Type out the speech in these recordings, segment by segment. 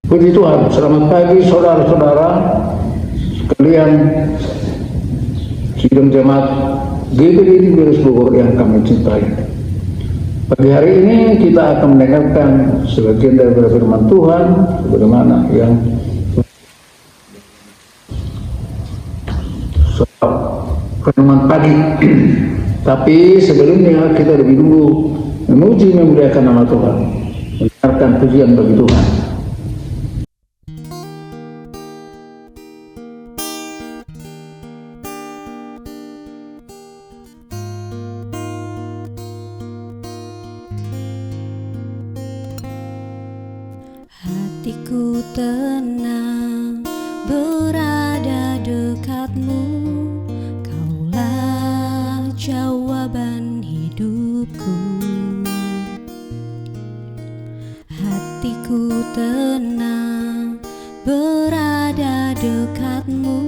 Puji Tuhan, selamat pagi saudara-saudara sekalian sidang jemaat GBI Tiberis Bogor yang kami cintai. Pagi hari ini kita akan mendengarkan sebagian dari firman Tuhan sebagaimana yang firman pagi. Tapi sebelumnya kita lebih dulu memuji memuliakan nama Tuhan, mendengarkan pujian bagi Tuhan. Hatiku tenang berada dekatmu, Kaulah jawaban hidupku. Hatiku tenang berada dekatmu,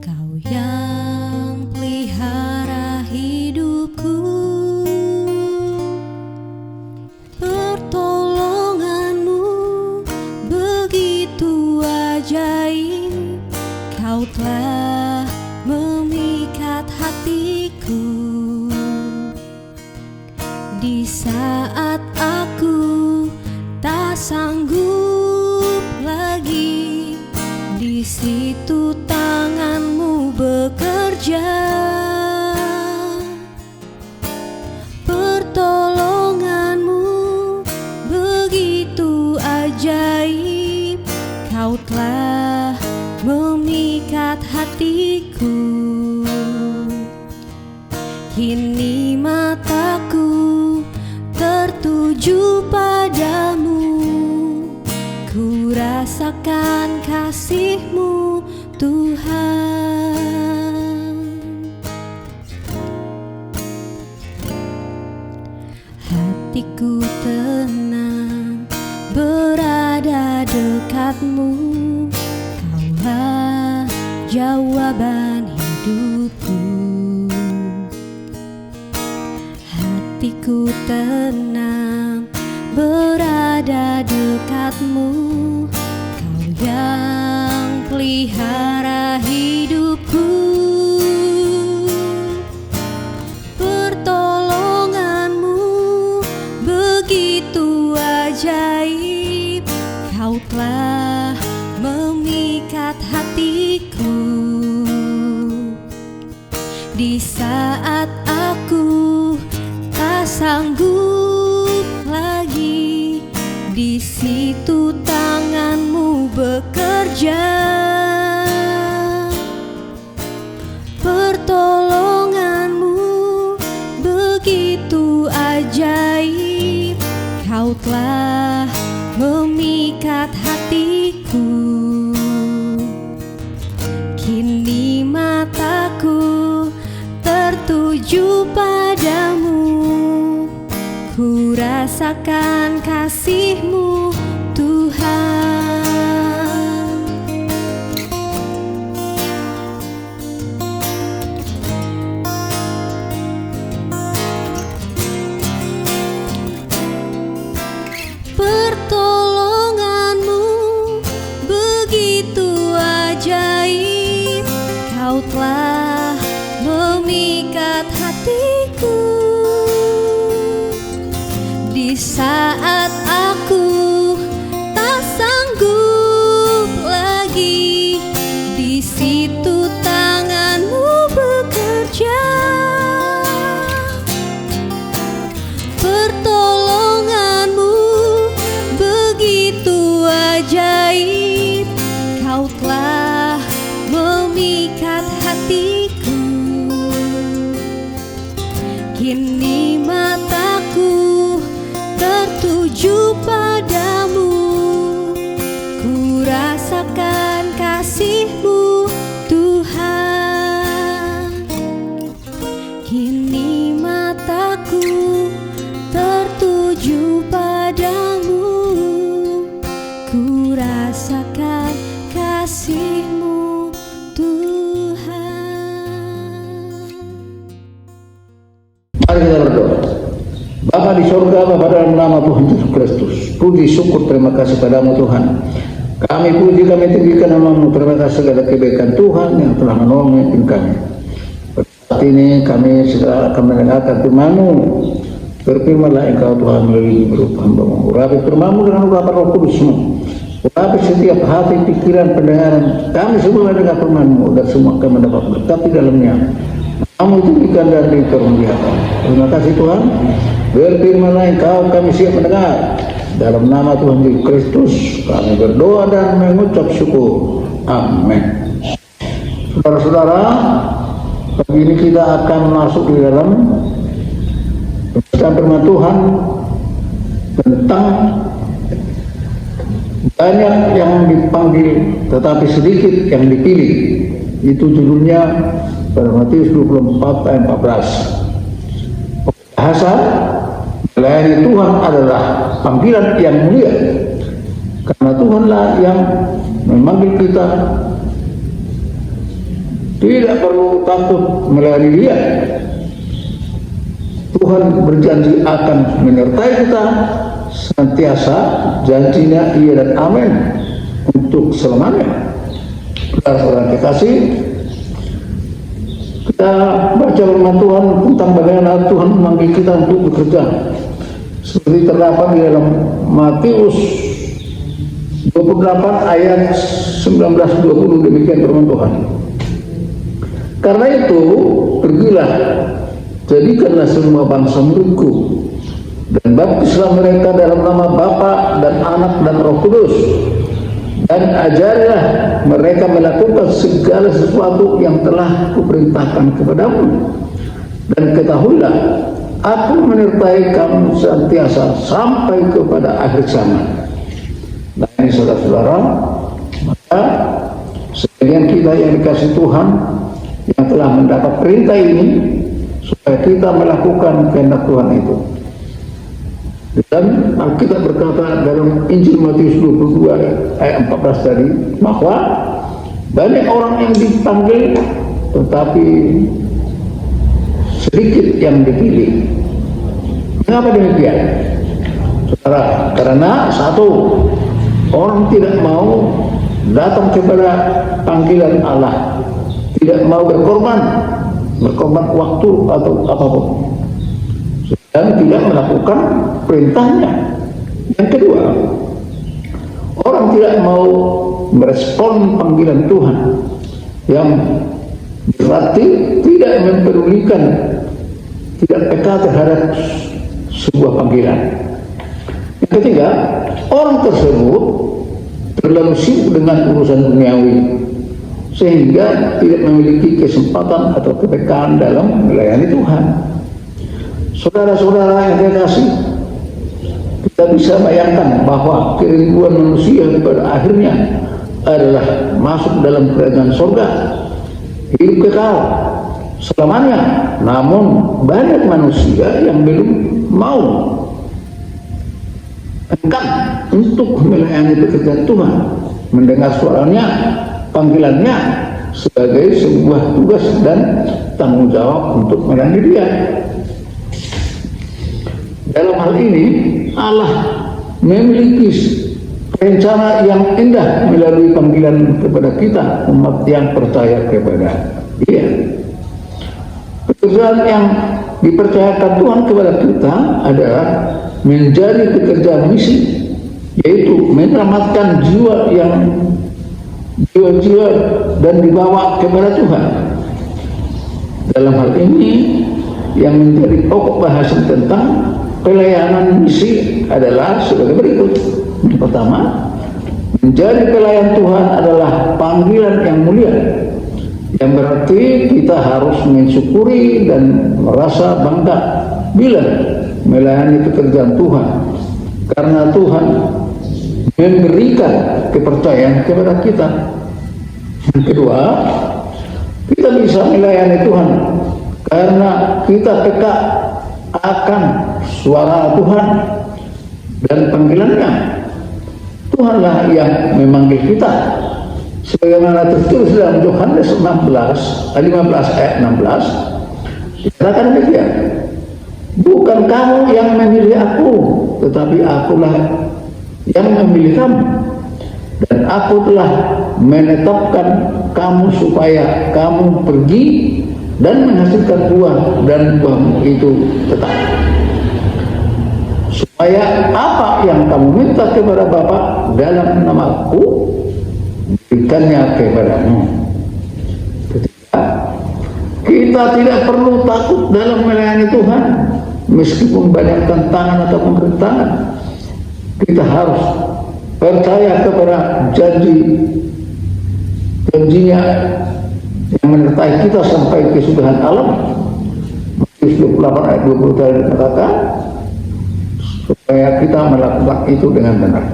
Kau yang pelihara hidupku. Kau telah memikat hatiku di saat aku tak sanggup lagi. Di situ tanganmu bekerja, pertolonganmu begitu ajaib. Kau telah memikat hatiku. Kini mataku tertuju padamu, ku rasakan kasih-Mu Tuhan. Hatiku tenang berada dekat-Mu, jawaban hidupku. Hatiku tenang berada dekat-Mu, Kau yang pelihara hidupku. Pertolonganmu begitu ajaib, Kau telah memikat hatiku di saat aku tak sanggup lagi. Di situ tanganmu bekerja, pertolonganmu begitu ajaib. Kau telah memikat hatiku. Kini mataku tertuju padamu, ku rasakan kasih-Mu Tuhan. Pertolonganmu begitu ajaib, Kau telah memikat hatiku di saat aku tak sanggup lagi. Di situ tanganmu bekerja, pertolonganmu begitu ajaib. Kau telah memikat hatiku. Kini mataku tertuju padamu, ku rasakan kasih-Mu Tuhan. Kini mataku tertuju padamu, ku rasakan kasih-Mu Tuhan. Mari kita berdoa. Bapa di surga, Bapa dalam nama Tuhan Yesus Kristus, puji syukur terima kasih padamu Tuhan. Kami puji, kami tinggikan nama-Mu. Terima kasih segala kebaikan Tuhan yang telah menolong kami. Saat ini kami segera akan mendengarkan firman-Mu. Berfirmanlah Engkau Tuhan melalui mulut hamba-Mu. Urapi firman-Mu dengan urapan Roh Kudus-Mu. Urapi setiap hati, pikiran, pendengaran kami semua mendengar firman-Mu, agar semua kami mendapat berkat di dalamnya. Kamu tinggikan dan dipermuliakan. Terima kasih Tuhan. Berfirmanlah Engkau, kami siap mendengar. Dalam nama Tuhan Yesus Kristus kami berdoa dan mengucap syukur. Amin. Saudara-saudara, pagi ini kita akan masuk di dalam pembacaan firman Tuhan tentang banyak yang dipanggil tetapi sedikit yang dipilih. Itu judulnya pada Matius 24 ayat 14. Bahasa melayani Tuhan adalah panggilan yang mulia, karena Tuhanlah yang memanggil kita. Tidak perlu takut melayani Dia. Tuhan berjanji akan menyertai kita senantiasa. Janjinya iya dan amin untuk selamanya. Saudara-saudara kekasih, kita baca firman Tuhan tentang bagaimana Tuhan memanggil kita untuk bekerja, seperti terdapat di dalam Matius 28 ayat 19-20. Demikian firman Tuhan. Karena itu pergilah, jadikanlah semua bangsa muridku, dan baptislah mereka dalam nama Bapa dan Anak dan Roh Kudus, dan ajarilah mereka melakukan segala sesuatu yang telah kuperintahkan kepadamu. Dan ketahuilah, aku menyertai kamu senantiasa sampai kepada akhir zaman. Nah ini saudara-saudara, maka sebagian kita yang dikasih Tuhan, yang telah mendapat perintah ini, supaya kita melakukan kehendak Tuhan itu. Dan Alkitab berkata dalam Injil Matius 22 ayat 14 tadi, bahwa banyak orang yang dipanggil tetapi sedikit yang dipilih. Kenapa demikian? Saudara, karena satu, orang tidak mau datang kepada panggilan Allah, tidak mau berkorban waktu atau apapun, dan tidak melakukan perintahnya. Yang kedua, orang tidak mau merespon panggilan Tuhan, yang berarti tidak mempedulikan, tidak peka terhadap sebuah panggilan. Yang ketiga, orang tersebut terlalu sibuk dengan urusan duniawi, sehingga tidak memiliki kesempatan atau kepekaan dalam melayani Tuhan. Saudara-saudara yang kekasih, kita bisa bayangkan bahwa kerinduan manusia pada akhirnya adalah masuk dalam kerajaan surga, hidup kekal selamanya. Namun banyak manusia yang belum mau enggan untuk melayani pekerjaan Tuhan, mendengar suaranya, panggilannya sebagai sebuah tugas dan tanggung jawab untuk melayani Dia. Dalam hal ini Allah memiliki rencana yang indah melalui panggilan kepada kita, umat yang percaya kepada Dia. Pekerjaan yang dipercayakan Tuhan kepada kita adalah menjadi pekerjaan misi, yaitu menyelamatkan jiwa dan dibawa kepada Tuhan. Dalam hal ini yang menjadi pokok bahasan tentang pelayanan misi adalah sebagai berikut. Yang pertama, menjadi pelayan Tuhan adalah panggilan yang mulia, yang berarti kita harus mensyukuri dan merasa bangga bila melayani pekerjaan Tuhan, karena Tuhan memberikan kepercayaan kepada kita. Yang kedua, kita bisa melayani Tuhan karena kita peka akan suara Tuhan dan panggilannya. Tuhanlah yang memanggil kita, sebagaimana tertulis dalam Yohanes 15 ayat 16. Dikatakan demikian, bukan kamu yang memilih aku, tetapi akulah yang memilih kamu, dan aku telah menetapkan kamu supaya kamu pergi dan menghasilkan buah, dan buahmu itu tetap, supaya apa yang kamu minta kepada Bapa dalam namaku berikannya kepadamu. Kita tidak perlu takut dalam melayani Tuhan, meskipun banyak tantangan atau rintangan. Kita harus percaya kepada janjinya yang menyertai kita sampai kesudahan alam. Matius 28 ayat 20 tadi dikatakan supaya kita melakukan itu dengan benar.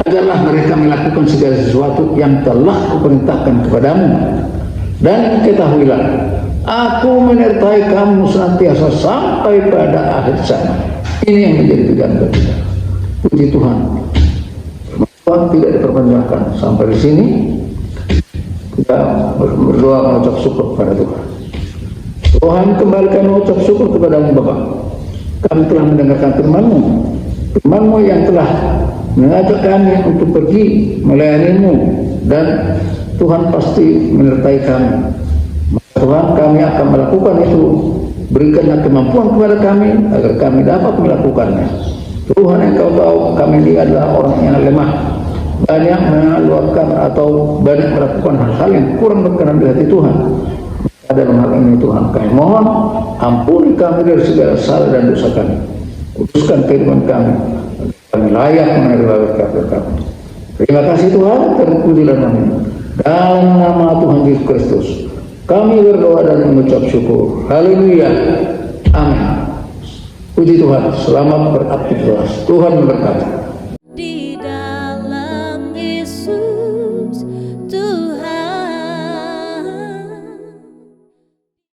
Ajarlah mereka melakukan segala sesuatu yang telah kuperintahkan kepadamu, dan ketahuilah, aku menyertai kamu senantiasa sampai pada akhir zaman. Ini yang menjadi tujuan kita. Puji Tuhan. Tuhan tidak diperpanjangkan sampai di sini. Kita berdoa mengucap syukur kepada Tuhan. Tuhan, kembalikan mengucap syukur kepadamu Bapa. Kami telah mendengarkan firman-Mu, firman-Mu yang telah mengajak kami untuk pergi melayani-Mu, dan Tuhan pasti menyertai kami. Tuhan, kami akan melakukan itu. Berikanlah kemampuan kepada kami agar kami dapat melakukannya. Tuhan, Engkau tahu kami ini adalah orang yang lemah, banyak mengeluarkan atau banyak melakukan hal-hal yang kurang berkenan di hati Tuhan. Dalam hal ini Tuhan, kami mohon ampuni kami dari segala salah dan dosa kami. Kuduskan kehidupan kami agar kami layak menerima berkat kami. Terima kasih Tuhan, terpuji dan amin. Dalam nama Tuhan Yesus Kristus kami berdoa dan mengucap syukur. Haleluya. Amin. Puji Tuhan. Selamat beraktivitas. Tuhan memberkati.